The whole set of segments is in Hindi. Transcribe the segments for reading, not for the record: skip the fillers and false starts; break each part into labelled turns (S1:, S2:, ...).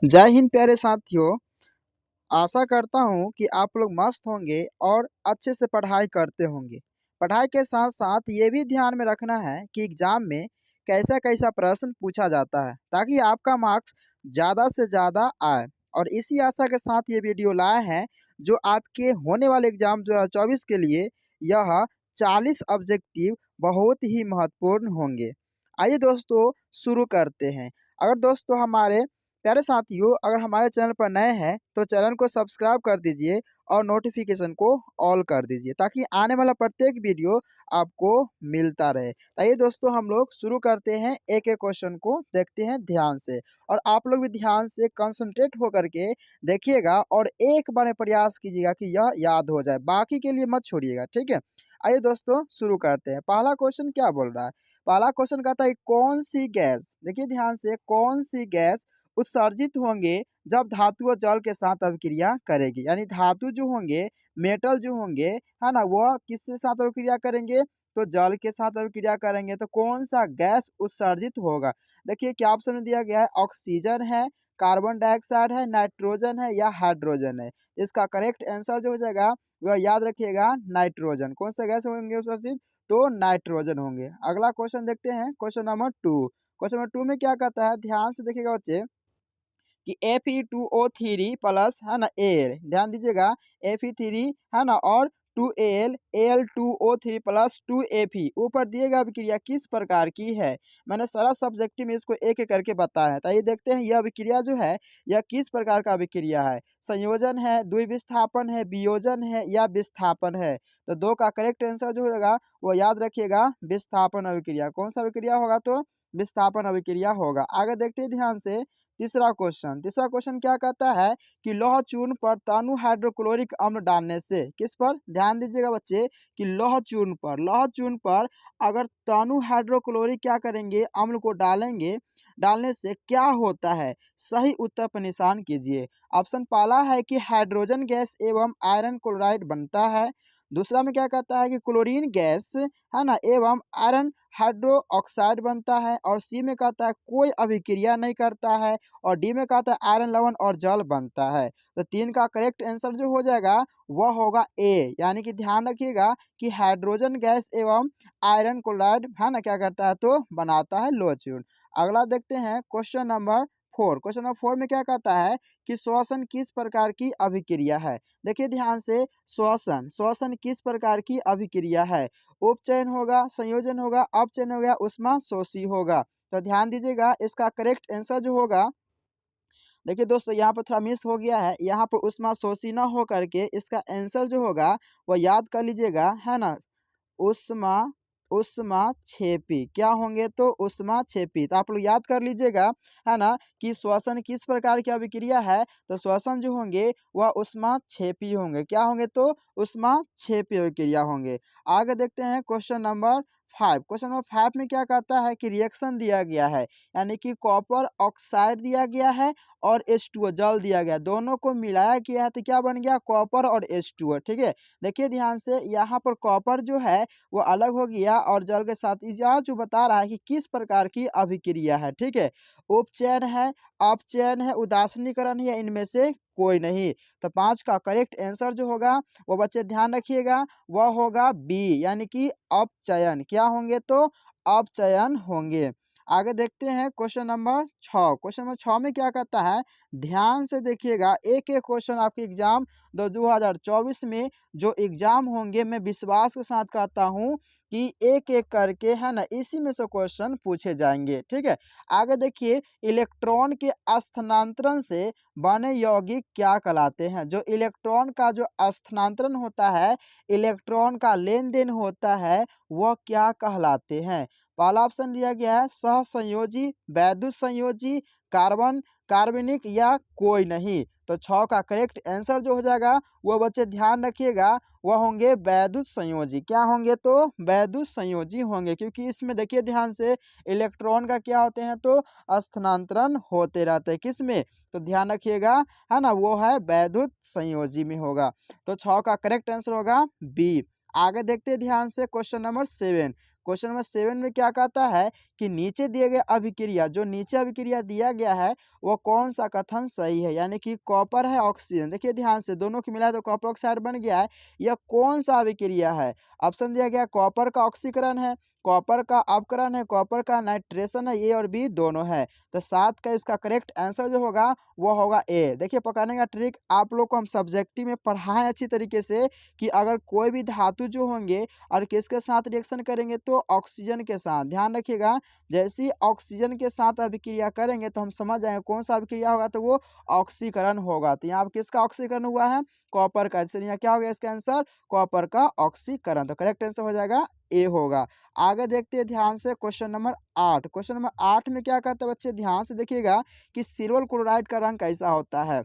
S1: जय हिंद प्यारे साथियों। आशा करता हूँ कि आप लोग मस्त होंगे और अच्छे से पढ़ाई करते होंगे। पढ़ाई के साथ साथ ये भी ध्यान में रखना है कि एग्जाम में कैसा कैसा प्रश्न पूछा जाता है ताकि आपका मार्क्स ज़्यादा से ज़्यादा आए। और इसी आशा के साथ ये वीडियो लाए हैं जो आपके होने वाले एग्जाम 2024 के लिए यह 40 ऑब्जेक्टिव बहुत ही महत्वपूर्ण होंगे। आइए दोस्तों शुरू करते हैं। अगर दोस्तों हमारे प्यारे साथियों, अगर हमारे चैनल पर नए हैं तो चैनल को सब्सक्राइब कर दीजिए और नोटिफिकेशन को ऑल कर दीजिए ताकि आने वाला प्रत्येक वीडियो आपको मिलता रहे। आइए दोस्तों हम लोग शुरू करते हैं, एक एक क्वेश्चन को देखते हैं ध्यान से। और आप लोग भी ध्यान से कंसंट्रेट होकर के देखिएगा और एक बार में प्रयास कीजिएगा कि यह याद हो जाए, बाकी के लिए मत छोड़िएगा, ठीक है। आइए दोस्तों शुरू करते हैं। पहला क्वेश्चन क्या बोल रहा है? पहला क्वेश्चन कहता है कौन सी गैस, देखिए ध्यान से, कौन सी गैस उत्सर्जित होंगे जब धातु और जल के साथ अभिक्रिया करेगी। यानी धातु जो होंगे, मेटल जो होंगे, है ना, वह किसके साथ अभिक्रिया करेंगे? तो जल के साथ अभिक्रिया करेंगे। तो कौन सा गैस उत्सर्जित होगा? देखिए क्या ऑप्शन में दिया गया है, ऑक्सीजन है, कार्बन डाइऑक्साइड है, नाइट्रोजन है या हाइड्रोजन है। इसका करेक्ट आंसर जो हो जाएगा वह याद रखिएगा नाइट्रोजन। कौन सा गैस होंगे उत्सर्जित? तो नाइट्रोजन होंगे। अगला क्वेश्चन देखते हैं, क्वेश्चन नंबर 2। क्वेश्चन नंबर 2 में क्या कहता है, ध्यान से देखिएगा बच्चे कि Fe2O3 प्लस, है ना, Al, ध्यान दीजिएगा, Fe3, है ना, और 2Al, Al2O3 प्लस 2Fe ऊपर दिएगा अभिक्रिया किस प्रकार की है। मैंने सारा सब्जेक्टिव में इसको एक एक करके बताया है। तो ये देखते हैं यह अभिक्रिया जो है यह किस प्रकार का अभिक्रिया है। संयोजन है, द्विविस्थापन है, वियोजन है या विस्थापन है। तो दो का करेक्ट आंसर जो होगा वो याद रखिएगा विस्थापन अभिक्रिया। कौन सा अभिक्रिया होगा? तो विस्थापन अभिक्रिया होगा। आगे देखते हैं ध्यान से तीसरा क्वेश्चन क्या कहता है कि लौह चूर्ण पर तनु हाइड्रोक्लोरिक अम्ल डालने से, किस पर? ध्यान दीजिएगा बच्चे कि लौह चूर्ण पर अगर तनु हाइड्रोक्लोरिक क्या करेंगे, अम्ल को डालेंगे, डालने से क्या होता है? सही उत्तर पर निशान कीजिए। ऑप्शन पहला है कि हाइड्रोजन गैस एवं आयरन क्लोराइड बनता है। दूसरा में क्या कहता है कि क्लोरीन गैस, है ना, एवं आयरन हाइड्रो ऑक्साइड बनता है। और सी में कहता है कोई अभिक्रिया नहीं करता है। और डी में कहता है आयरन लवण और जल बनता है। तो 3 का करेक्ट आंसर जो हो जाएगा वह होगा ए। यानी कि ध्यान रखिएगा कि हाइड्रोजन गैस एवं आयरन क्लोराइड, है ना, क्या करता है? तो बनाता है लौह चूर्ण। अगला देखते हैं क्वेश्चन नंबर 4। क्वेश्चन नंबर 4 में क्या कहता है कि श्वसन किस प्रकार की अभिक्रिया है। देखिए ध्यान से, श्वसन किस प्रकार की अभिक्रिया है? उपचयन होगा, संयोजन होगा, अपचयन होगा, उष्मा शोषी होगा। तो ध्यान दीजिएगा इसका करेक्ट आंसर जो होगा, देखिए दोस्तों यहाँ पर थोड़ा मिस हो गया है, यहाँ पर उष्मा शोषी ना हो करके इसका आंसर जो होगा वह याद कर लीजिएगा, है ना, उष्मा उष्मा छेपी। क्या होंगे? तो उष्मा छेपी। तो आप लोग याद कर लीजिएगा, है ना, कि श्वसन किस प्रकार की अभिक्रिया है। तो श्वसन जो होंगे वह उष्मा छेपी होंगे। क्या होंगे? तो उष्मा छेपी अभिक्रिया होंगे। आगे देखते हैं क्वेश्चन नंबर 5। क्वेश्चन नंबर 5 में क्या कहता है कि रिएक्शन दिया गया है, यानी कि कॉपर ऑक्साइड दिया गया है और H2O जल दिया गया, दोनों को मिलाया गया है तो क्या बन गया? कॉपर और H2O, ठीक है। देखिए ध्यान से, यहाँ पर कॉपर जो है वो अलग हो गया और जल के साथ, यहाँ जो बता रहा है कि किस प्रकार की अभिक्रिया है, ठीक है। उपचयन है, अपचयन है, उदासीनीकरण है, इनमें से कोई नहीं। तो 5 का करेक्ट आंसर जो होगा वो बच्चे ध्यान रखिएगा वह होगा बी, यानी कि अपचयन। क्या होंगे? तो अपचयन होंगे। आगे देखते हैं क्वेश्चन नंबर 6। क्वेश्चन नंबर 6 में क्या कहता है, ध्यान से देखिएगा, एक एक क्वेश्चन आपके एग्जाम 2024 में जो एग्जाम होंगे मैं विश्वास के साथ कहता हूं कि एक एक करके, है ना, इसी में से क्वेश्चन पूछे जाएंगे, ठीक है। आगे देखिए, इलेक्ट्रॉन के स्थानांतरण से बने यौगिक क्या कहलाते हैं? जो इलेक्ट्रॉन का जो स्थानांतरण होता है, इलेक्ट्रॉन का लेन देन होता है, वह क्या कहलाते हैं? पहला ऑप्शन दिया गया है सहसंयोजी, वैद्युत संयोजी, कार्बन कार्बनिक या कोई नहीं। तो 6 का करेक्ट आंसर जो हो जाएगा वो बच्चे ध्यान रखिएगा वह होंगे वैद्युत संयोजी। क्या होंगे? तो वैद्युत संयोजी होंगे, क्योंकि इसमें देखिए ध्यान से इलेक्ट्रॉन का क्या होते हैं? तो स्थानांतरण होते रहते हैं। किस में? तो ध्यान रखिएगा, है ना, वो है वैद्युत संयोजी में होगा। तो 6 का करेक्ट आंसर होगा बी। आगे देखते हैं ध्यान से क्वेश्चन नंबर 7। क्वेश्चन नंबर 7 में क्या कहता है कि नीचे दिए गए अभिक्रिया, जो नीचे अभिक्रिया दिया गया है वो कौन सा कथन सही है, यानी कि कॉपर है ऑक्सीजन, देखिए ध्यान से दोनों की मिलाए तो कॉपर ऑक्साइड बन गया है, यह कौन सा अभिक्रिया है। ऑप्शन दिया गया कॉपर का ऑक्सीकरण है, कॉपर का अपकरण है, कॉपर का नाइट्रेशन है, ए और बी दोनों है। तो 7 का इसका करेक्ट आंसर जो होगा वो होगा ए। देखिए पकाने का ट्रिक आप लोग को हम सब्जेक्टिव में पढ़ाएं अच्छी तरीके से कि अगर कोई भी धातु जो होंगे और किसके साथ रिएक्शन करेंगे तो ऑक्सीजन के साथ, ध्यान रखिएगा जैसे ही ऑक्सीजन के साथ अभिक्रिया करेंगे तो हम समझ जाएंगे कौन सा अभिक्रिया होगा, तो वो ऑक्सीकरण होगा। तो यहाँ पर किसका ऑक्सीकरण हुआ है, कॉपर का, इसलिए यहाँ क्या हो गया इसका आंसर कॉपर का ऑक्सीकरण। तो करेक्ट आंसर हो जाएगा ए होगा। आगे देखते हैं ध्यान से क्वेश्चन नंबर 8। क्वेश्चन नंबर 8 में क्या कहता है बच्चे, ध्यान से देखिएगा कि सिल्वर क्लोराइड का रंग कैसा होता है।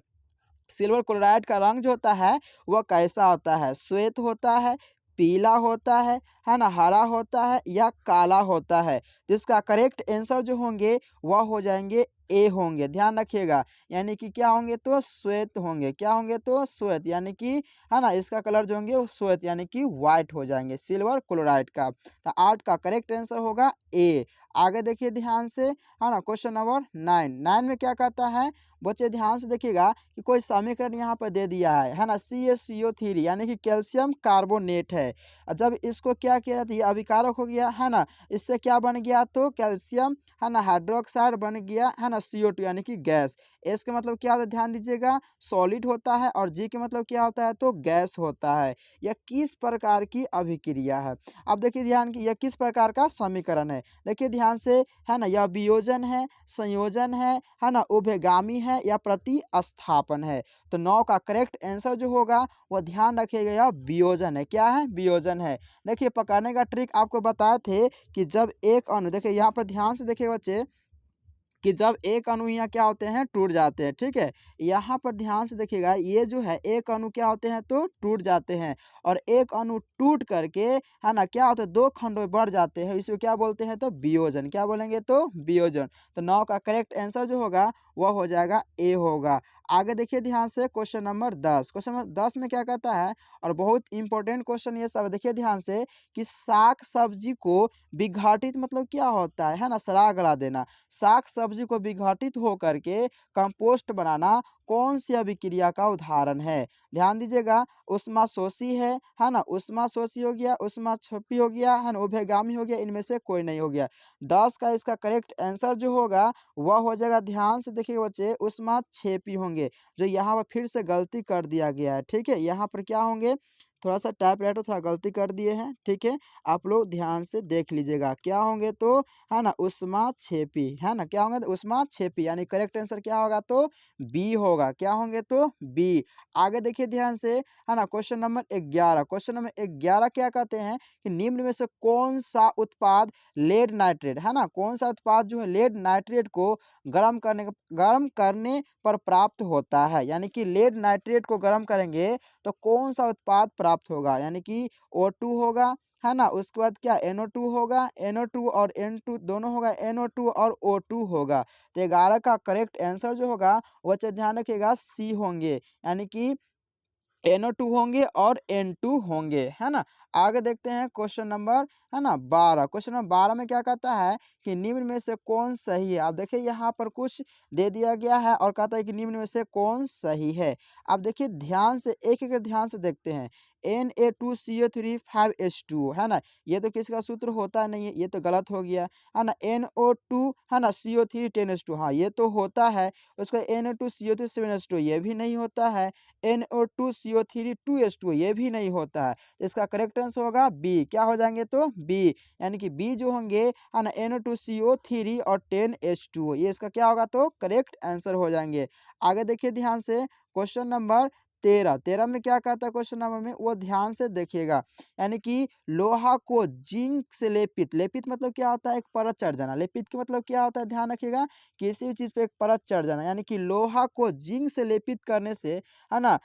S1: सिल्वर क्लोराइड का रंग जो होता है वह कैसा होता है, श्वेत होता है, पीला होता है ना, हरा होता है या काला होता है। तो इसका करेक्ट आंसर जो होंगे वह हो जाएंगे ए होंगे, ध्यान रखिएगा, यानी कि क्या होंगे तो श्वेत होंगे, क्या होंगे तो श्वेत, यानी कि है ना इसका कलर जो होंगे वो श्वेत यानी कि व्हाइट हो जाएंगे सिल्वर क्लोराइड का। तो 8 का करेक्ट आंसर होगा ए। आगे देखिए ध्यान से, है ना क्वेश्चन नंबर 9 में क्या कहता है बच्चे, ध्यान से देखिएगा कि कोई समीकरण यहाँ पर दे दिया है ना, CaCO3 यानी कि कैल्शियम कार्बोनेट है। जब इसको क्या किया तो ये अभिकारक हो गया है ना, इससे क्या बन गया तो कैल्शियम है ना हाइड्रोक्साइड बन गया है ना CO2 यानी कि गैस। एस का मतलब क्या होता है ध्यान दीजिएगा सॉलिड होता है, और जी का मतलब क्या होता है तो गैस होता है। यह किस प्रकार की अभिक्रिया है, अब देखिए ध्यान की यह किस प्रकार का समीकरण है, देखिए ध्यान से, है ना यह वियोजन है, संयोजन है ना उभयगामी है या प्रतिस्थापन है। तो 9 का करेक्ट आंसर जो होगा वह ध्यान रखिएगा यह वियोजन है, क्या है वियोजन है। देखिए पकाने का ट्रिक आपको बताए थे कि जब एक अणु, देखिए यहाँ पर ध्यान से देखिए बच्चे कि जब एक अणु यहाँ क्या होते हैं टूट जाते हैं, ठीक है, यहाँ पर ध्यान से देखिएगा ये जो है एक अणु क्या होते हैं तो टूट जाते हैं, और एक अणु टूट करके है ना क्या होता है दो खंडों में बढ़ जाते हैं, इसको क्या बोलते हैं तो वियोजन, क्या बोलेंगे तो वियोजन। तो 9 का करेक्ट आंसर जो होगा वह हो जाएगा ए होगा। आगे देखिए ध्यान से क्वेश्चन नंबर 10। क्वेश्चन नंबर 10 में क्या कहता है, और बहुत इंपॉर्टेंट क्वेश्चन ये सब, देखिए ध्यान से कि साग सब्जी को विघटित मतलब क्या होता है ना सड़ा गला देना, साग सब्जी को विघटित होकर के कंपोस्ट बनाना कौन सी अभिक्रिया का उदाहरण है। ध्यान दीजिएगा उष्माशोषी है ना, उष्माशोषी हो गया, उष्माक्षेपी हो गया है ना, उभयगामी हो गया, इनमें से कोई नहीं हो गया। 10 का इसका करेक्ट आंसर जो होगा वह हो जाएगा, ध्यान से देखिए बच्चे उष्माक्षेपी होंगे, जो यहाँ पर फिर से गलती कर दिया गया है, ठीक है, यहाँ पर क्या होंगे थोड़ा सा टाइपराइटर थोड़ा गलती कर दिए हैं, ठीक है, आप लोग ध्यान से देख लीजिएगा क्या होंगे तो है ना उष्माक्षेपी, है ना क्या होंगे तो उष्माक्षेपी, यानी करेक्ट आंसर क्या होगा तो बी होगा, क्या होंगे तो बी। आगे देखिए ध्यान से, है ना क्वेश्चन नंबर 11। क्वेश्चन नंबर 11 क्या कहते हैं कि निम्न में से कौन सा उत्पाद लेड नाइट्रेट, है ना कौन सा उत्पाद जो है लेड नाइट्रेट को गर्म करने पर प्राप्त होता है, यानी कि लेड नाइट्रेट को गर्म करेंगे तो कौन सा उत्पाद प्राप्त होगा, यानी कि O2 होगा, है ना उसके बाद क्या NO2 होगा, NO2 और N2 दोनों होगा, NO2 और O2 होगा। तो 11 का करेक्ट आंसर जो होगा वो ध्यान रखिएगा सी होंगे, यानी कि NO2 होंगे और N2 होंगे, है ना। आगे देखते हैं क्वेश्चन नंबर, है ना 12। क्वेश्चन नंबर 12 में क्या कहता है कि निम्न में से कौन सही है। आप देखिए यहाँ पर कुछ दे दिया गया है और कहता है कि निम्न में से कौन सही है। आप देखिए ध्यान से एक एक ध्यान से देखते हैं, Na2CO3 5H2 है ना, ये तो किसी का सूत्र होता नहीं है, ये तो गलत हो गया, है ना। NO2 है ना CO3 10H2, हाँ ये तो होता है। उसका Na2CO3 7H2 ये भी नहीं होता है। NO2CO3 2H2 ये भी नहीं होता है। इसका करेक्ट आंसर होगा बी, क्या हो जाएंगे तो बी, यानी कि बी जो होंगे है ना NO2CO3 और 10H2 ये इसका क्या होगा तो करेक्ट आंसर हो जाएंगे। आगे देखिए ध्यान से क्वेश्चन नंबर 13 में क्या कहता है क्वेश्चन नंबर में वो ध्यान से देखिएगा, यानी कि लोहा को जिंक से लेपित, लेपित मतलब क्या होता है एक परत चढ़ जाना, लेपित के मतलब क्या होता है ध्यान रखिएगा किसी भी चीज पे एक परत चढ़ जाना, यानी कि लोहा को जिंक से लेपित करने से है ना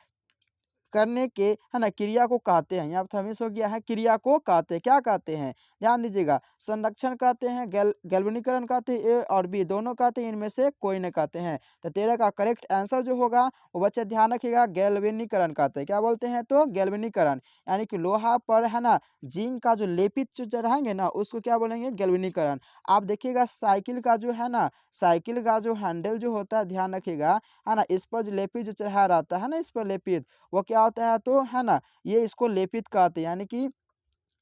S1: करने के है ना क्रिया को कहते हैं। यहाँ पर मिस हो गया है, क्रिया को कहते हैं, क्या कहते हैं ध्यान दीजिएगा, संरक्षण कहते हैं, गैल्वेनीकरण कहते हैं, ए और बी दोनों कहते हैं, इनमें से कोई नहीं कहते हैं। तो 13 का करेक्ट आंसर जो होगा वो बच्चे ध्यान रखिएगा, गैल्वेनीकरण कहते हैं। क्या बोलते हैं तो गैल्वेनीकरण, यानी कि लोहा पर है ना जिंक का जो लेपित जो चढ़ाएंगे ना उसको क्या बोलेंगे, गैल्वेनीकरण। आप देखिएगा साइकिल का जो है ना, साइकिल का जो हैंडल जो होता है ध्यान रखिएगा, है ना इस पर जो लेपित जो चढ़ाया रहता है ना, इस पर लेपित, वो क्या होता है तो है ना ये इसको लेपित कहते हैं, यानी कि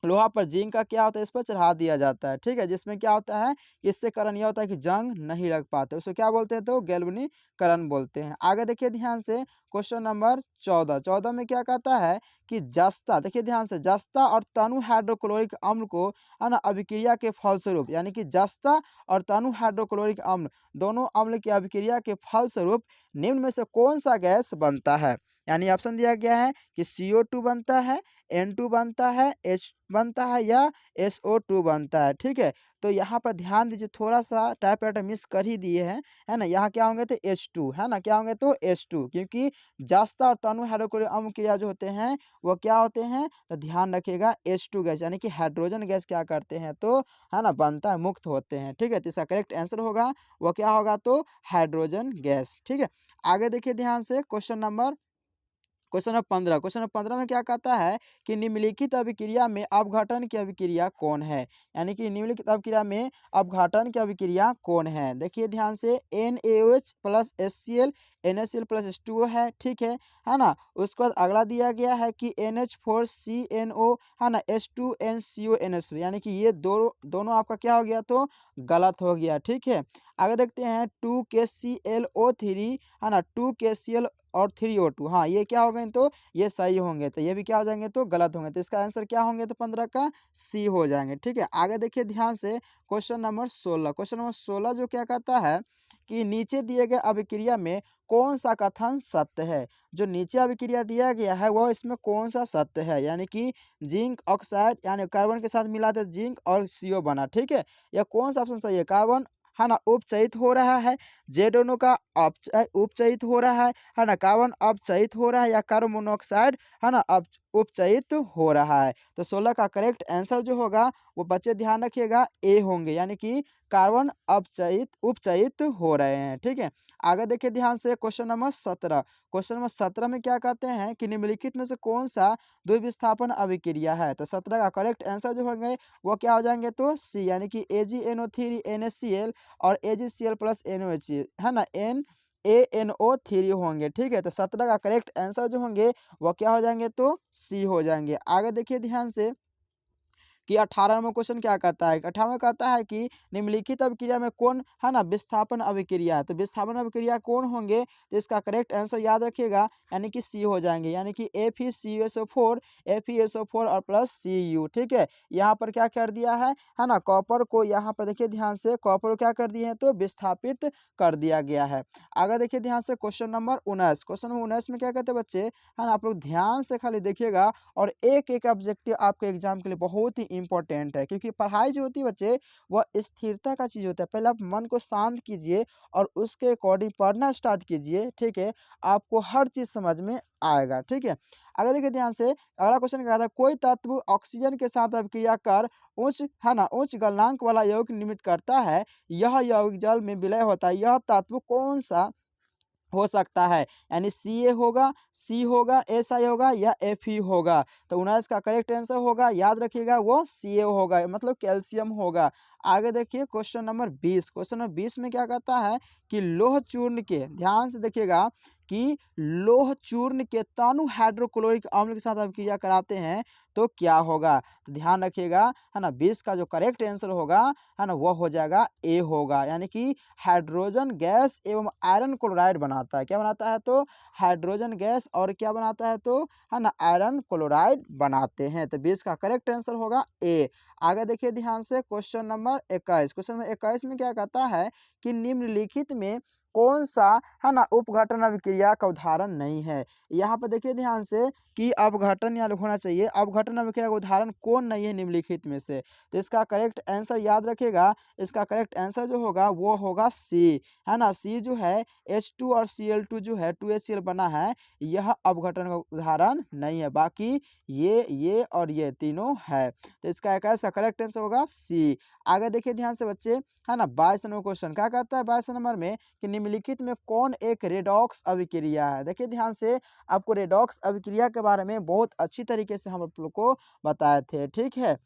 S1: लोहा पर जिंक का क्या होता है इस पर चढ़ा दिया जाता है, ठीक है, जिसमें क्या होता है इससे कारण यह होता है कि जंग नहीं लग पाते, उसको क्या बोलते हैं तो गैल्वेनीकरण बोलते हैं। आगे देखिए ध्यान से क्वेश्चन नंबर 14, 14 में क्या कहता है कि जस्ता, देखिए ध्यान से, जस्ता और तनु हाइड्रोक्लोरिक अम्ल को है ना अभिक्रिया के फलस्वरूप, यानी कि जस्ता और तनु हाइड्रोक्लोरिक अम्ल दोनों अम्ल की अभिक्रिया के फलस्वरूप निम्न में से कौन सा गैस बनता है। यानी ऑप्शन दिया गया है कि CO2 बनता है, N2 बनता है, H बनता है या SO2 बनता है, ठीक है। तो यहाँ पर ध्यान दीजिए, थोड़ा सा टाइपराइटर मिस कर ही दिए हैं, है ना, यहाँ क्या होंगे तो H2, है ना, क्या होंगे तो H2, क्योंकि जस्ता और तनु हाइड्रोक्लोरिक अम्ल क्रिया जो होते हैं वो क्या होते हैं तो ध्यान रखिएगा H2 गैस, यानी कि हाइड्रोजन गैस क्या करते हैं तो है ना बनता है, मुक्त होते हैं, ठीक है। तो इसका करेक्ट आंसर होगा वो क्या होगा तो हाइड्रोजन गैस, ठीक है। आगे देखिए ध्यान से क्वेश्चन नंबर 15, क्वेश्चन नंबर 15 में क्या कहता है कि निम्नलिखित अभिक्रिया में अपघटन की अभिक्रिया कौन है, यानी कि निम्नलिखित अभिक्रिया में अपघटन की अभिक्रिया कौन है। देखिए ध्यान से, NaOH plus HCl NaCl plus H2O है, ठीक है ना। उसके बाद अगला दिया गया है कि NH4CNO है ना H2NCO यानी कि ये दोनों आपका क्या हो गया तो गलत हो गया, ठीक है। आगे देखते हैं 2KClO3 है ना 2KCl और 3O2, हाँ ये क्या हो गए तो ये सही होंगे, तो ये भी क्या हो जाएंगे तो गलत होंगे, तो इसका आंसर क्या होंगे तो 15 का सी हो जाएंगे, ठीक है। आगे देखिए ध्यान से क्वेश्चन नंबर 16, क्वेश्चन नंबर 16 जो क्या कहता है कि नीचे दिए गए अभिक्रिया में कौन सा कथन सत्य है। जो नीचे अभिक्रिया दिया गया है वो इसमें कौन सा सत्य है, यानी कि जिंक ऑक्साइड यानी कार्बन के साथ मिला दे जिंक और CO बना, ठीक है। यह कौन सा ऑप्शन सही है, कार्बन है ना उपचयित हो रहा है, जे दोनों का उपचयित हो रहा है ना, कार्बन अपचयित हो रहा है या कार्बन मोनोऑक्साइड है ना उपचयित हो रहा है। तो 16 का करेक्ट आंसर जो होगा वो बच्चे ध्यान रखिएगा ए होंगे, यानी कि कार्बन उपचयित हो रहे हैं, ठीक है। आगे देखिए ध्यान से क्वेश्चन नंबर 17, क्वेश्चन नंबर 17 में क्या कहते हैं कि निम्नलिखित में से कौन सा द्विविस्थापन अभिक्रिया है। तो 17 का करेक्ट आंसर जो होंगे वो क्या हो जाएंगे तो सी, यानी कि AgNO3 NaCl और AgCl प्लस NOH है ना ANO3 होंगे, ठीक है। तो 17 का करेक्ट आंसर जो होंगे वो क्या हो जाएंगे तो सी हो जाएंगे। आगे देखिए ध्यान से कि 18वां क्वेश्चन क्या कहता है, 18वां कहता है कि निम्नलिखित अभिक्रिया में कौन है ना विस्थापन अभिक्रिया है। तो विस्थापन अभिक्रिया कौन होंगे तो इसका करेक्ट आंसर याद रखिएगा, यानी कि सी हो जाएंगे, यानी कि FeCuSO4 FeSO4 और प्लस Cu, ठीक है। यहाँ पर क्या कर दिया है ना कॉपर को, यहाँ पर देखिए ध्यान से कॉपर को क्या कर दिए हैं तो विस्थापित कर दिया गया है। आगे देखिए ध्यान से क्वेश्चन नंबर 19, क्वेश्चन नंबर 19 में क्या कहते हैं बच्चे है ना, आप लोग ध्यान से खाली देखिएगा और एक एक ऑब्जेक्टिव आपके एग्जाम के लिए बहुत ही इंपॉर्टेंट है, क्योंकि पढ़ाई जो होती है बच्चे वह स्थिरता का चीज़ होता है। पहले आप मन को शांत कीजिए और उसके अकॉर्डिंग पढ़ना स्टार्ट कीजिए, ठीक है, आपको हर चीज़ समझ में आएगा, ठीक है। अगर देखिए ध्यान से अगला क्वेश्चन क्या था, कोई तत्व ऑक्सीजन के साथ अभिक्रिया कर उच्च है ना उच्च गलनांक वाला यौगिक निर्मित करता है, यह यौगिक जल में विलय होता है, यह तत्व कौन सा हो सकता है, यानी Ca होगा, C होगा, Si होगा या Fe होगा। तो 19 का करेक्ट आंसर होगा, याद रखिएगा वो Ca होगा, मतलब कैल्शियम होगा। आगे देखिए क्वेश्चन नंबर 20, क्वेश्चन नंबर 20 में क्या कहता है कि लोह चूर्ण के, ध्यान से देखिएगा कि लोह चूर्ण के तनु हाइड्रोक्लोरिक अम्ल के साथ अभिक्रिया कराते हैं तो क्या होगा। तो ध्यान रखिएगा है ना 20 का जो करेक्ट आंसर होगा है ना वो हो जाएगा ए होगा, यानी कि हाइड्रोजन गैस एवं आयरन क्लोराइड बनाता है, क्या बनाता है तो हाइड्रोजन गैस और क्या बनाता है तो है ना आयरन क्लोराइड बनाते हैं। तो 20 का करेक्ट आंसर होगा ए। आगे देखिए ध्यान से क्वेश्चन नंबर 21, क्वेश्चन नंबर 21 में क्या कहता है कि निम्नलिखित में कौन सा है ना उपघटन अभिक्रिया का उदाहरण नहीं है। यहाँ पर देखिए ध्यान से कि अपघटन यहाँ होना चाहिए, अपघटन अभिक्रिया का उदाहरण कौन नहीं है निम्नलिखित में से। तो इसका करेक्ट आंसर याद रखिएगा, इसका करेक्ट आंसर जो होगा वो होगा सी, है ना। सी जो है H2 और Cl2 जो है 2HCl बना है, यह अपघटन का उदाहरण नहीं है। बाकी ये और ये तीनों है। तो इसका एक ऐसा करेक्ट आंसर होगा सी। आगे देखिए ध्यान से बच्चे, है ना। 22 नंबर क्वेश्चन क्या कहता है 22 नंबर में कि निम्नलिखित में कौन एक रेडॉक्स अभिक्रिया है। देखिए ध्यान से, आपको रेडॉक्स अभिक्रिया के बारे में बहुत अच्छी तरीके से हम आप लोग को बताए थे, ठीक है,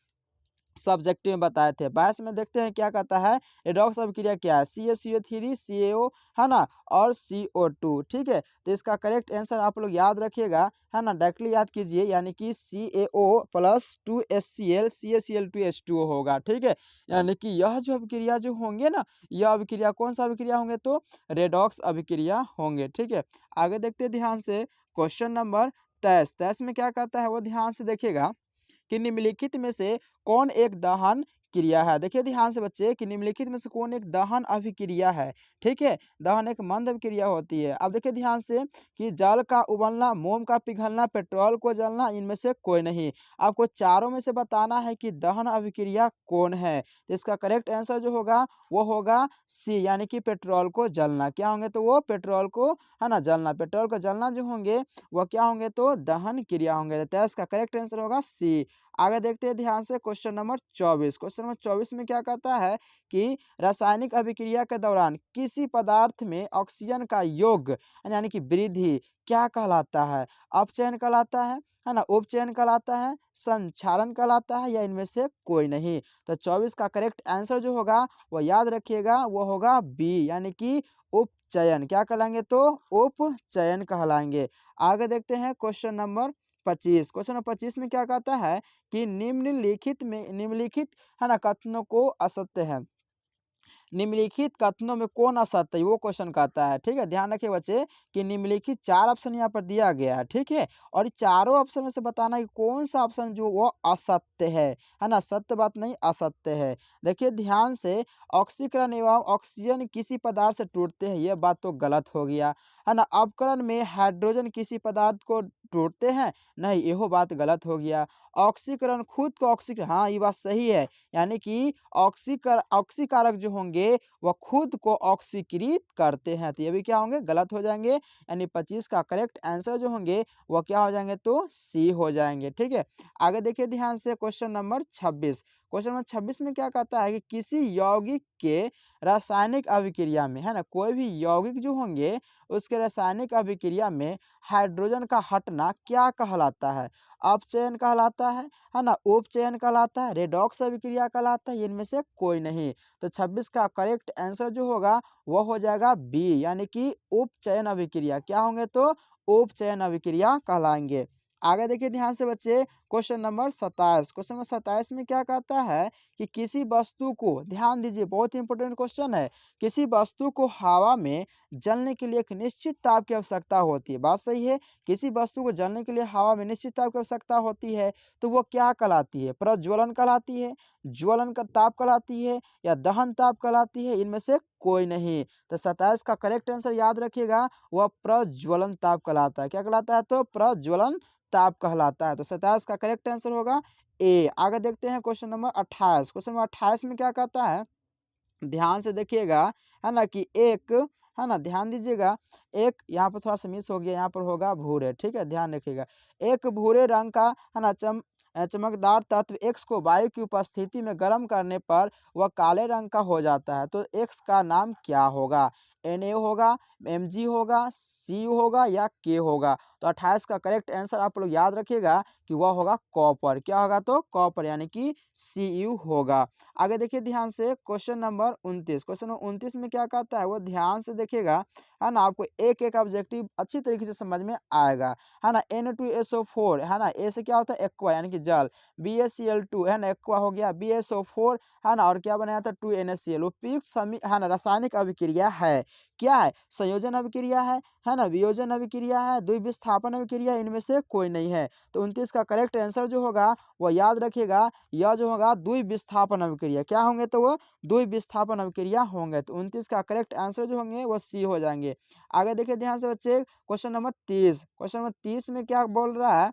S1: सब्जेक्टिव में बताए थे। 22 में देखते हैं क्या कहता है, रेडॉक्स अभिक्रिया क्या है, CaCO3 CaO, है ना, और CO2, ठीक है। तो इसका करेक्ट आंसर आप लोग याद रखिएगा, है ना, डायरेक्टली याद कीजिए, यानी कि CaO प्लस 2HCl CaCl2H2O होगा, ठीक है। यानी कि यह जो अभिक्रिया जो होंगे ना, यह अभिक्रिया कौन सा अभिक्रिया होंगे, तो रेडॉक्स अभिक्रिया होंगे, ठीक है। आगे देखते हैं ध्यान से क्वेश्चन नंबर 23। 23 में क्या कहता है वो ध्यान से देखिएगा कि निम्नलिखित में से कौन एक दहन क्रिया है। देखिए ध्यान से बच्चे कि निम्नलिखित में से कौन एक दहन अभिक्रिया है, ठीक है। दहन एक मंद अभिक्रिया होती है। अब देखिए ध्यान से कि जल का उबलना, मोम का पिघलना, पेट्रोल को जलना, इनमें से कोई नहीं। आपको चारों में से बताना है कि दहन अभिक्रिया कौन है। तो इसका करेक्ट आंसर जो होगा वो होगा सी, यानी कि पेट्रोल को जलना। क्या होंगे, तो वो पेट्रोल को, है ना, जलना, पेट्रोल को जलना जो होंगे वह क्या होंगे, तो दहन क्रिया होंगे। तो इसका करेक्ट आंसर होगा सी। आगे देखते हैं ध्यान से क्वेश्चन नंबर 24। क्वेश्चन नंबर 24 में क्या कहता है कि रासायनिक अभिक्रिया के दौरान किसी पदार्थ में ऑक्सीजन का योग यानी कि वृद्धि क्या कहलाता है। अपचयन कहलाता है ना, उपचयन कहलाता है, संक्षारण कहलाता है, या इनमें से कोई नहीं। तो 24 का करेक्ट आंसर जो होगा वो याद रखिएगा, वो होगा बी, यानी कि उपचयन। क्या कहलाएंगे, तो उपचयन कहलाएंगे। आगे देखते हैं क्वेश्चन नंबर 25। क्वेश्चन नंबर 25 में क्या कहता है कि निम्नलिखित, है ना, कथनों को असत्य है। निम्नलिखित कथनों में कौन असत्य है वो क्वेश्चन कहता है, ठीक है। ध्यान रखिए बच्चे कि निम्नलिखित 4 ऑप्शन यहाँ पर दिया गया है, ठीक है। और चारों ऑप्शन में से बताना है कि कौन सा ऑप्शन जो वो असत्य है ना, सत्य बात नहीं, असत्य है। देखिए ध्यान से, ऑक्सीकरण एवं ऑक्सीजन किसी पदार्थ से टूटते हैं, यह बात तो गलत हो गया, है ना। अपकरण में हाइड्रोजन किसी पदार्थ को टूटते हैं, नहीं, यह बात गलत हो गया। ऑक्सीकरण खुद को ऑक्सीकरण, हाँ ये बात सही है, यानी कि ऑक्सीकारक जो होंगे वह खुद को ऑक्सीकृत करते हैं, तो ये भी क्या होंगे, गलत हो जाएंगे। यानी 25 का करेक्ट आंसर जो होंगे वह क्या हो जाएंगे, तो सी हो जाएंगे, ठीक है। आगे देखिए ध्यान से क्वेश्चन नंबर 26। क्वेश्चन नंबर 26 में क्या कहता है कि किसी यौगिक के रासायनिक अभिक्रिया में, है ना, कोई भी यौगिक जो होंगे उसके रासायनिक अभिक्रिया में हाइड्रोजन का हटना क्या कहलाता है। अपचयन कहलाता है ना, उपचयन कहलाता है, रेडॉक्स अभिक्रिया कहलाता है, इनमें से कोई नहीं। तो 26 का करेक्ट आंसर जो होगा वह हो जाएगा बी, यानी कि उपचयन अभिक्रिया। क्या होंगे, तो उपचयन अभिक्रिया कहलाएंगे। आगे देखिए ध्यान से बच्चे क्वेश्चन नंबर 27। क्वेश्चन नंबर 27 में क्या कहता है कि किसी वस्तु को, ध्यान दीजिए बहुत इंपॉर्टेंट क्वेश्चन है, किसी वस्तु को हवा में जलने के लिए एक निश्चित ताप की आवश्यकता होती है। बात सही है, किसी वस्तु को जलने के लिए हवा में निश्चित ताप की आवश्यकता होती है, तो वो क्या कहलाती है, प्रज्वलन कहलाती है, ज्वलन का ताप कहलाती है, या दहन ताप कहलाती है, इनमें से कोई नहीं। तो 27 का करेक्ट आंसर याद रखिएगा, वह प्रज्वलन ताप कहलाता है। क्या कहलाता है, तो प्रज्वलन ताप कहलाता है। तो 27 का करेक्ट आंसर होगा ए। आगे देखते हैं क्वेश्चन नंबर 28। क्वेश्चन नंबर 28 में क्या कहता है, ध्यान से देखिएगा, है ना, कि एक, है ना, ध्यान दीजिएगा, एक यहाँ पर थोड़ा सा मिस हो गया, यहाँ पर होगा भूरे, ठीक है, ध्यान रखिएगा। एक भूरे रंग का, है ना, चमकदार तत्व एक्स को वायु की उपस्थिति में गर्म करने पर वह काले रंग का हो जाता है, तो एक्स का नाम क्या होगा। Na होगा, Mg होगा, Cu होगा, या K होगा। तो 28 का करेक्ट आंसर आप लोग याद रखिएगा कि वह होगा कॉपर। क्या होगा, तो कॉपर, यानी कि Cu होगा। आगे देखिए ध्यान से क्वेश्चन नंबर 29। क्वेश्चन नंबर 29 में क्या कहता है वो ध्यान से देखिएगा, है ना, आपको एक एक ऑब्जेक्टिव अच्छी तरीके से समझ में आएगा, है ना। Na2SO4, है ना, ए से क्या होता है, एक्वा, यानी कि जल। BaCl2, है ना, एक्वा हो गया, BaSO4, है ना, और क्या बनाया था, 2NaCl, उपयुक्त है ना रासायनिक अभिक्रिया है। क्या है, संयोजन अभिक्रिया है ना, वियोजन अभिक्रिया है, द्विविस्थापन अभिक्रिया, इनमें से कोई नहीं है। तो 29 का करेक्ट आंसर जो होगा वह याद रखिएगा, यह जो होगा द्विविस्थापन अभिक्रिया। क्या होंगे तो वो द्विविस्थापन अभिक्रिया होंगे। तो 29 का करेक्ट आंसर जो होंगे वो सी हो जाएंगे। आगे देखिए ध्यान से बच्चे, क्वेश्चन नंबर 30। क्वेश्चन नंबर 30 में क्या बोल रहा है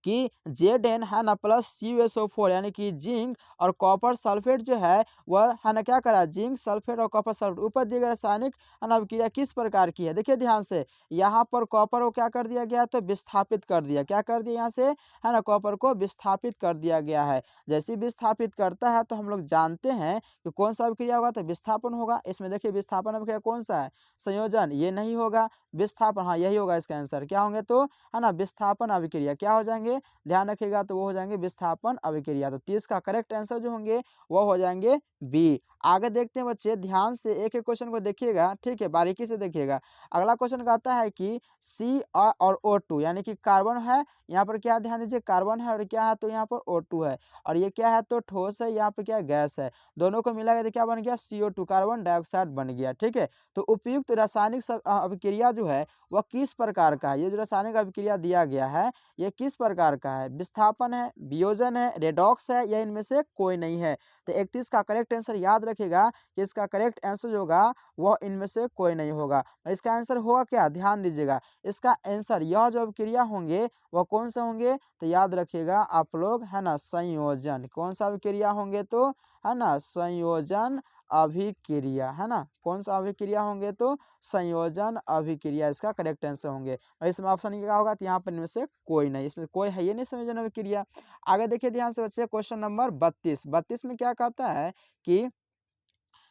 S1: कि Zn है ना प्लस CuSO4 यानी कि जिंक और कॉपर सल्फेट जो है वह है ना क्या करा, जिंक सल्फेट और कॉपर सल्फेट ऊपर दिए गए रासायनिक है ना अभिक्रिया किस प्रकार की है। देखिए ध्यान से, यहाँ पर कॉपर को क्या कर दिया गया, तो विस्थापित कर दिया। क्या कर दिया, यहाँ से है ना कॉपर को विस्थापित कर दिया गया है। जैसे ही विस्थापित करता है तो हम लोग जानते हैं कि कौन सा अभिक्रिया होगा, तो विस्थापन होगा। इसमें देखिए विस्थापन अभिक्रिया कौन सा है, संयोजन, ये नहीं होगा। विस्थापन, हाँ यही होगा इसका आंसर। क्या होंगे तो है ना विस्थापन अभिक्रिया क्या हो जाएंगे, ध्यान रखिएगा, तो वो हो जाएंगे विस्थापन अभिक्रिया। तो 30 का करेक्ट आंसर जो होंगे वो हो जाएंगे बी। आगे देखते हैं बच्चे, ध्यान से एक एक क्वेश्चन को देखिएगा, ठीक है, बारीकी से देखिएगा। अगला क्वेश्चन कहता है कि सी और O2 यानी कि कार्बन है, यहाँ पर क्या ध्यान दीजिए, कार्बन है और क्या है तो यहाँ पर O2 है, और ये क्या है तो ठोस है, यहाँ पर क्या गैस है, दोनों को मिला के क्या बन गया, CO2 कार्बन डाइऑक्साइड बन गया। ठीक है, तो उपयुक्त रासायनिक अभिक्रिया जो है वह किस प्रकार का है, ये जो रासायनिक अभिक्रिया दिया गया है ये किस प्रकार का है, विस्थापन है, वियोजन है, रेडॉक्स है, या इनमें से कोई नहीं है। तो 31 का करेक्ट आंसर याद रखिएगा कि इसका करेक्ट आंसर जो होगा वह इनमें से कोई नहीं होगा। इसका आंसर होगा क्या, ध्यान दीजिएगा, इसका आंसर यह जो अभिक्रिया होंगे वह कौन सा होंगे, तो याद रखिएगा आप लोग है ना संयोजन। कौन सा अभिक्रिया होंगे तो है ना संयोजन अभिक्रिया, है ना कौन सा अभिक्रिया होंगे तो संयोजन अभिक्रिया इसका करेक्ट आंसर होंगे। और इसमें ऑप्शन क्या होगा, तो यहाँ पर इनमें से कोई नहीं, इसमें कोई है ये नहीं संयोजन अभिक्रिया। आगे देखिए ध्यान से बच्चे, क्वेश्चन नंबर 32। 32 में क्या कहता है कि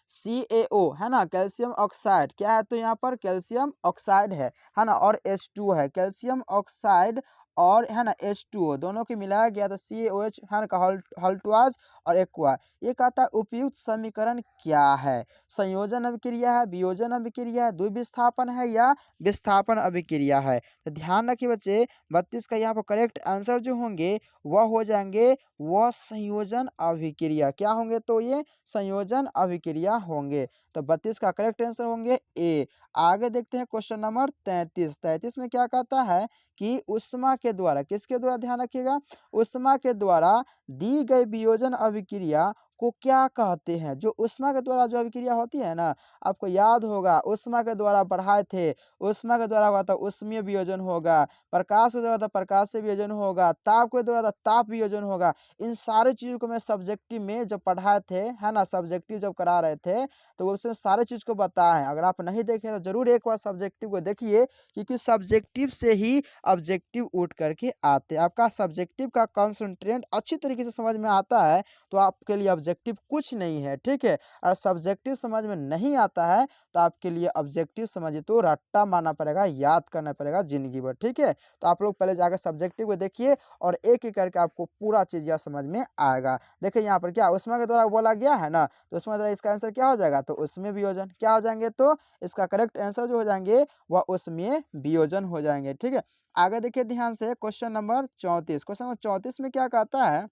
S1: CaO है ना कैल्शियम ऑक्साइड, क्या है तो यहाँ पर कैल्शियम ऑक्साइड है ना, और H2 है, कैल्शियम ऑक्साइड और है ना H2O दोनों को मिलाया गया तो CaOH है ना हल्टवाज और एक्वा। ये कहता है उपयुक्त समीकरण क्या है, संयोजन अभिक्रिया है, वियोजन अभिक्रिया है, द्विविस्थापन है, या विस्थापन अभिक्रिया है। तो ध्यान रखिए बच्चे, 32 का यहाँ पर करेक्ट आंसर जो होंगे वह हो जाएंगे वह संयोजन अभिक्रिया। क्या होंगे तो ये संयोजन अभिक्रिया होंगे। तो 32 का करेक्ट आंसर होंगे ए। आगे देखते हैं क्वेश्चन नंबर 33। 33 में क्या कहता है कि उष्मा के द्वारा, किसके द्वारा, ध्यान रखिएगा, उष्मा के द्वारा दी गई वियोजन अभिक्रिया को क्या कहते हैं। जो उष्मा के द्वारा जो अभिक्रिया होती है ना, आपको याद होगा उष्मा के द्वारा पढ़ाए थे, उष्मा के द्वारा हुआ था उष्मीय वियोजन होगा, प्रकाश के द्वारा था प्रकाशीय वियोजन होगा, ताप के द्वारा था ताप वियोजन होगा। इन सारे चीज़ों को मैं सब्जेक्टिव में जब पढ़ाए थे है ना, सब्जेक्टिव जब करा रहे थे तो उसमें सारे चीज़ को बताए हैं। अगर आप नहीं देखें तो जरूर एक बार सब्जेक्टिव को देखिए, क्योंकि सब्जेक्टिव से ही ऑब्जेक्टिव उठ करके आते हैं। आपका सब्जेक्टिव का कंसंट्रेट अच्छी तरीके से समझ में आता है तो आपके लिए ऑब्जेक्टिव कुछ नहीं है। ठीक है, और सब्जेक्टिव समझ में नहीं आता है तो आपके लिए ऑब्जेक्टिव समझिए तो रट्टा मारना पड़ेगा, याद करना पड़ेगा जिंदगी भर। ठीक है, तो आप लोग पहले जाकर सब्जेक्टिव को देखिए और एक एक करके आपको पूरा चीज यह समझ में आएगा। देखिए यहाँ पर क्या उष्मा के द्वारा बोला गया है ना, तो उष्मा के द्वारा इसका आंसर क्या हो जाएगा, तो उसमें वियोजन। क्या हो जाएंगे तो इसका करेक्ट आंसर जो हो जाएंगे वह उसमें वियोजन हो जाएंगे। ठीक है, आगे देखिए ध्यान से, क्वेश्चन नंबर 34। क्वेश्चन नंबर 34 में क्या कहता है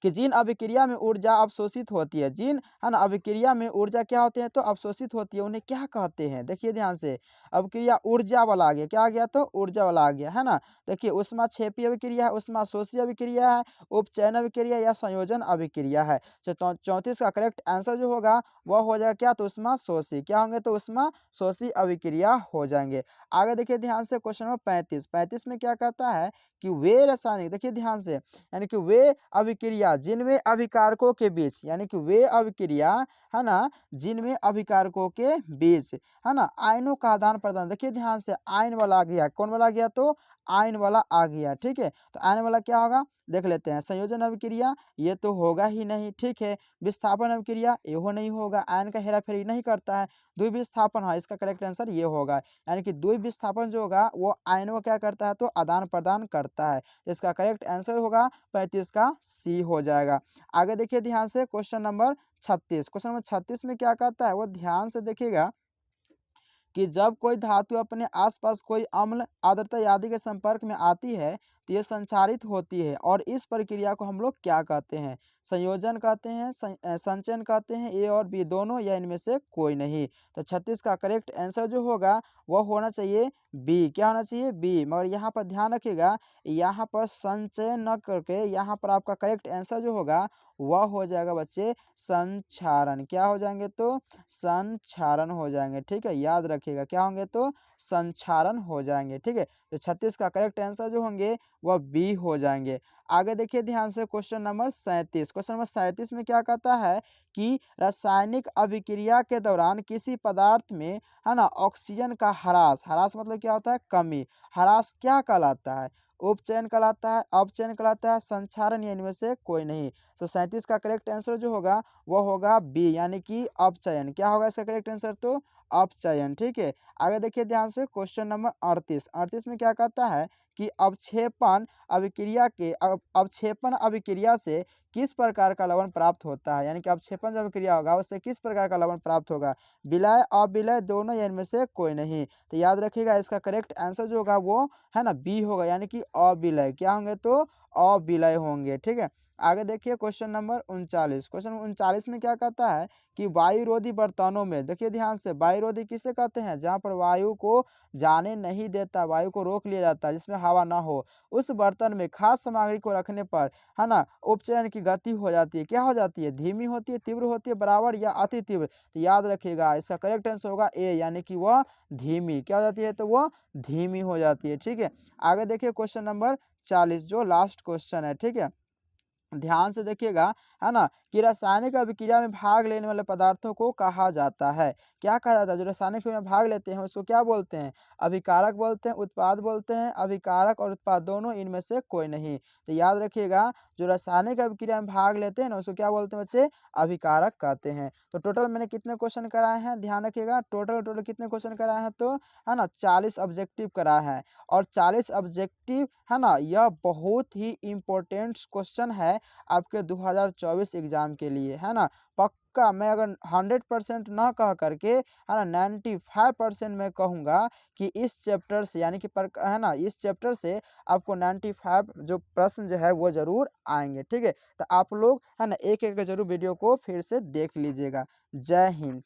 S1: कि जिन अभिक्रिया में ऊर्जा अवशोषित होती है, जिन है ना अभिक्रिया में ऊर्जा क्या होती है तो अवशोषित होती है, उन्हें क्या कहते हैं। देखिए ध्यान से, अभिक्रिया ऊर्जा वाला आ गया, क्या आ गया तो ऊर्जा वाला आ गया है ना। देखिए उष्मा क्षेपी अभिक्रिया है, उष्मा शोषी अभिक्रिया है, उपचयन अभिक्रिया या संयोजन अभिक्रिया है। तो 34 का करेक्ट आंसर जो होगा वह हो जाएगा क्या तो उष्मा शोषी। क्या होंगे तो उष्मा शोषी अभिक्रिया हो जाएंगे। आगे देखिए ध्यान से, क्वेश्चन नंबर 35। 35 में क्या कहता है कि वे रासायनिक, देखिए ध्यान से, यानी कि वे अभिक्रिया जिनमें अभिकारकों के बीच, यानी कि वे अभिक्रिया है ना जिनमें अभिकारकों के बीच है ना आयनों का आदान प्रदान। देखिए ध्यान से, आयन वाला आ गया, कौन वाला आ गया तो आयन वाला आ गया। ठीक है, तो आयन वाला क्या होगा देख लेते हैं, संयोजन अभिक्रिया ये तो होगा ही नहीं। ठीक है, विस्थापन अभिक्रिया ये नहीं होगा, आयन का हेराफेरी नहीं करता है। द्विविस्थापन, हाँ इसका करेक्ट आंसर ये होगा, यानी कि द्विविस्थापन जो होगा वो आयनों क्या करता है तो आदान प्रदान करता है। तो इसका करेक्ट आंसर होगा 35 का सी हो जाएगा। आगे देखिए ध्यान से, क्वेश्चन नंबर 36। क्वेश्चन नंबर 36 में क्या कहता है वो ध्यान से देखिएगा कि जब कोई धातु अपने आसपास कोई अम्ल, आर्द्रता आदि के संपर्क में आती है तो ये संचारित होती है और इस प्रक्रिया को हम लोग क्या कहते हैं? संयोजन कहते हैं, संचयन कहते हैं, ए और बी दोनों या इनमें से कोई नहीं। तो 36 का करेक्ट आंसर जो होगा वह होना चाहिए बी। क्या होना चाहिए? बी। मगर यहाँ पर ध्यान रखिएगा, यहाँ पर संचयन न करके यहाँ पर आपका करेक्ट आंसर जो होगा वह हो जाएगा बच्चे संक्षारण। क्या हो जाएंगे? तो संक्षारण हो जाएंगे। ठीक है, याद रखिएगा क्या होंगे? तो संक्षारण हो जाएंगे। ठीक है, तो 36 का करेक्ट आंसर जो होंगे वह बी हो जाएंगे। आगे देखिए ध्यान से, क्वेश्चन नंबर 37। क्वेश्चन नंबर 37 में क्या कहता है कि रासायनिक अभिक्रिया के दौरान किसी पदार्थ में, है ना, ऑक्सीजन का ह्रास, ह्रास मतलब क्या होता है? कमी। ह्रास क्या कहलाता है? उपचयन कहलाता है, अपचयन कहलाता है, संक्षारण, या इनमें से कोई नहीं। तो 37 का करेक्ट आंसर जो होगा वह होगा बी, यानी कि अपचयन। क्या होगा इसका करेक्ट आंसर? तो अपचयन। ठीक है, आगे देखिए ध्यान से, क्वेश्चन नंबर 38। 38 में क्या कहता है कि अवक्षेपण अभिक्रिया से किस प्रकार का लवण प्राप्त होता है? यानी कि अवक्षेपण जब अभिक्रिया होगा उससे किस प्रकार का लवण प्राप्त होगा? विलय, अविलय, दोनों, या इनमें से कोई नहीं। तो याद रखिएगा इसका करेक्ट आंसर जो होगा वो, है ना, बी होगा, यानी कि अविलय। क्या होंगे? तो अविलय होंगे। ठीक है, आगे देखिए क्वेश्चन नंबर 39। क्वेश्चन 39 में क्या कहता है कि वायुरोधी बर्तनों में, देखिए ध्यान से, वायुरोधी किसे कहते हैं? जहाँ पर वायु को जाने नहीं देता, वायु को रोक लिया जाता है, जिसमें हवा ना हो, उस बर्तन में खास सामग्री को रखने पर, है ना, उपचयन की गति हो जाती है। क्या हो जाती है? धीमी होती है, तीव्र होती है, बराबर, या अति तीव्र? तो याद रखिएगा इसका करेक्ट आंसर होगा ए, यानी कि वह धीमी। क्या हो जाती है? तो वह धीमी हो जाती है। ठीक है, आगे देखिए क्वेश्चन नंबर 40 जो लास्ट क्वेश्चन है। ठीक है, ध्यान से देखिएगा, है ना, कि रासायनिक अभिक्रिया में भाग लेने वाले पदार्थों को कहा जाता है। क्या कहा जाता है? जो रासायनिक में भाग लेते हैं उसको क्या बोलते हैं? अभिकारक बोलते हैं, उत्पाद बोलते हैं। अभिकारक और उत्पाद दोनों, इनमें से कोई नहीं। तो याद रखिएगा, जो रासायनिक अभिक्रिया में भाग लेते हैं ना उसको क्या बोलते हैं बच्चे? अभिकारक कहते हैं। तो टोटल मैंने कितने क्वेश्चन कराए हैं? ध्यान रखिएगा, टोटल कितने क्वेश्चन कराए हैं? तो, है ना, 40 ऑब्जेक्टिव कराए हैं। और 40 ऑब्जेक्टिव, है ना, यह बहुत ही इंपॉर्टेंट क्वेश्चन है आपके 2024 एग्जाम के लिए, है ना। पक्का मैं अगर 100% ना कह करके, है ना, 95% मैं कहूँगा कि इस चैप्टर से, यानी कि है ना, इस चैप्टर से आपको 95 जो प्रश्न जो है वो जरूर आएंगे। ठीक है, तो आप लोग, है ना, एक एक जरूर वीडियो को फिर से देख लीजिएगा। जय हिंद।